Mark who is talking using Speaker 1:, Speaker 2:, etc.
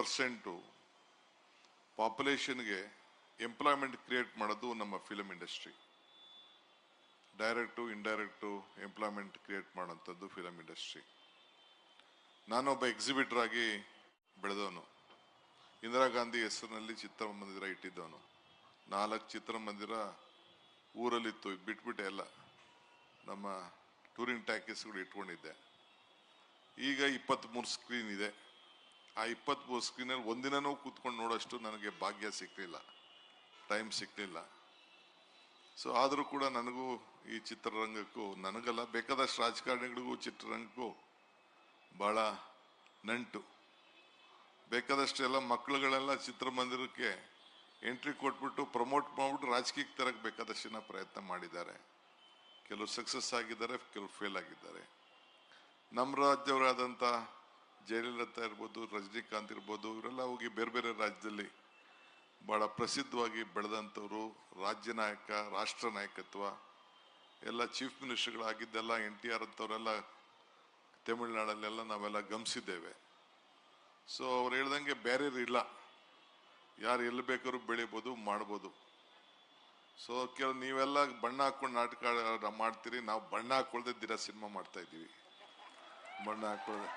Speaker 1: 50% ಪಾಪ್ಯುಲೇಷನ್ಗೆ employment create ಮಾಡೋದು ನಮ್ಮ film industry. Direct indirect employment create ಮಾಡೋಂಥದ್ದು ಫಿಲಮ್ ಇಂಡಸ್ಟ್ರಿ. ನಾನೊಬ್ಬ ಎಕ್ಸಿಬಿಟರ್ ಆಗಿ ಬೆಳೆದವನು. ಇಂದಿರಾ ಗಾಂಧಿ ಹೆಸರಿನಲ್ಲಿ ಚಿತ್ರಮಂದಿರ ಇಟ್ಟಿದ್ದವನು. 4 ಚಿತ್ರಮಂದಿರ ಊರಲ್ಲಿತ್ತು, ಬಿಟ್ಬಿಟ್ಟೆ ಎಲ್ಲ ನಮ್ಮ ಟೂರಿಂಗ್ ಟ್ಯಾಕೀಸ್ಗಳು ಇಟ್ಕೊಂಡಿದ್ದೆ. ಈಗ 23 ಸ್ಕ್ರೀನ್ ಇದೆ. ಆ 23 ಸ್ಕ್ರೀನಲ್ಲಿ ಒಂದಿನನೂ ಕೂತ್ಕೊಂಡು ನೋಡೋಷ್ಟು ನನಗೆ ಭಾಗ್ಯ ಸಿಕ್ಕಲಿಲ್ಲ, ಟೈಮ್ ಸಿಕ್ಕಲಿಲ್ಲ. ಸೊ ಆದರೂ ಕೂಡ ನನಗೂ ಈ ಚಿತ್ರರಂಗಕ್ಕೂ, ನನಗಲ್ಲ ಬೇಕಾದಷ್ಟು ರಾಜಕಾರಣಿಗಳಿಗೂ ಚಿತ್ರರಂಗಕ್ಕೂ ಭಾಳ ನಂಟು. ಬೇಕಾದಷ್ಟು ಎಲ್ಲ ಮಕ್ಕಳುಗಳೆಲ್ಲ ಚಿತ್ರಮಂದಿರಕ್ಕೆ ಎಂಟ್ರಿ ಕೊಟ್ಬಿಟ್ಟು ಪ್ರಮೋಟ್ ಮಾಡಿಬಿಟ್ಟು ರಾಜಕೀಯಕ್ಕೆ ತರಕ್ಕೆ ಬೇಕಾದಷ್ಟು ಜನ ಪ್ರಯತ್ನ ಮಾಡಿದ್ದಾರೆ. ಕೆಲವು ಸಕ್ಸಸ್ ಆಗಿದ್ದಾರೆ, ಕೆಲವು ಫೇಲ್ ಆಗಿದ್ದಾರೆ. ನಮ್ಮ ರಾಜ್ಯವರಾದಂಥ ಜಯಲಲಿತಾ ಇರ್ಬೋದು, ರಜನಿಕಾಂತ್ ಇರ್ಬೋದು, ಇವರೆಲ್ಲ ಹೋಗಿ ಬೇರೆ ಬೇರೆ ರಾಜ್ಯದಲ್ಲಿ ಭಾಳ ಪ್ರಸಿದ್ಧವಾಗಿ ಬೆಳೆದಂಥವ್ರು. ರಾಜ್ಯ ನಾಯಕ, ರಾಷ್ಟ್ರ ನಾಯಕತ್ವ ಎಲ್ಲ ಚೀಫ್ ಮಿನಿಸ್ಟರ್ಗಳಾಗಿದ್ದೆಲ್ಲ NTR ಅಂಥವರೆಲ್ಲ ತಮಿಳುನಾಡಲ್ಲೆಲ್ಲ ನಾವೆಲ್ಲ ಗಮನಿಸಿದ್ದೇವೆ. ಸೊ ಅವ್ರು ಹೇಳ್ದಂಗೆ ಬ್ಯಾರಿಯರ್ ಇಲ್ಲ, ಯಾರು ಎಲ್ಲಿ ಬೇಕಾದ್ರೂ ಬೆಳಿಬೋದು, ಮಾಡ್ಬೋದು. ಸೊ ಕೆಲವು ನೀವೆಲ್ಲ ಬಣ್ಣ ಹಾಕೊಂಡು ನಾಟಕ ಮಾಡ್ತೀರಿ, ನಾವು ಬಣ್ಣ ಹಾಕೊಳ್ದೆ ದಿನ ಸಿನಿಮಾ ಮಾಡ್ತಾ ಇದ್ದೀವಿ. ಬಣ್ಣ ಹಾಕೊಳ್ಳದೆ